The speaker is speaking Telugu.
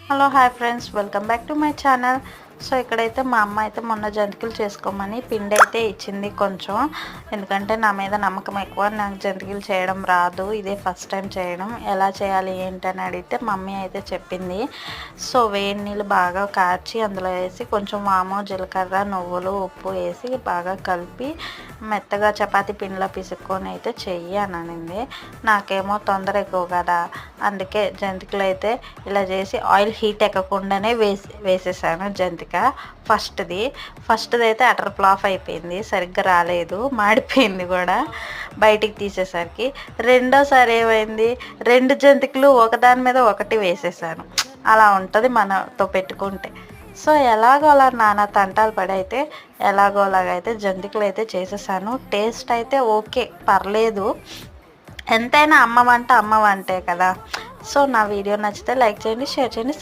Hello hi friends, welcome back to my channel. So ఇక్కడైతే మా అమ్మ అయితే మొన్న జంతికలు చేసుకోమని పిండి అయితే ఇచ్చింది కొంచెం. ఎందుకంటే నా మీద నమ్మకం ఎక్కువ, నాకు జంతికలు చేయడం రాదు, ఇదే ఫస్ట్ టైం చేయడం. ఎలా చేయాలి ఏంటని అడిగితే మమ్మీ అయితే చెప్పింది. సో వేడి నీళ్ళు బాగా కాచి అందులో వేసి కొంచెం వాము, జీలకర్ర, నువ్వులు, ఉప్పు వేసి బాగా కలిపి మెత్తగా చపాతీ పిండిలో పిసుక్కొని అయితే చెయ్యి అని అనింది. నాకేమో తొందర ఎక్కువ కదా, అందుకే జంతికలు అయితే ఇలా చేసి ఆయిల్ హీట్ ఎక్కకుండానే వేసేసాను జంతిక. ఫస్ట్ది అయితే అటర్ ఫ్లాప్ అయిపోయింది, సరిగ్గా రాలేదు, మాడిపోయింది కూడా బయటికి తీసేసరికి. రెండోసారి ఏమైంది, రెండు జంతికలు ఒకదాని మీద ఒకటి వేసేసాను. అలా ఉంటుంది మనతో పెట్టుకుంటే. సో ఎలాగో అలా నానా తంటాలు పడి అయితే ఎలాగో అలాగైతే జంతికలు అయితే చేసేసాను. టేస్ట్ అయితే ఓకే, పర్లేదు. ఎంతైనా అమ్మ వంటే కదా. సో నా వీడియో నచ్చితే లైక్ చేయండి, షేర్ చేయండి.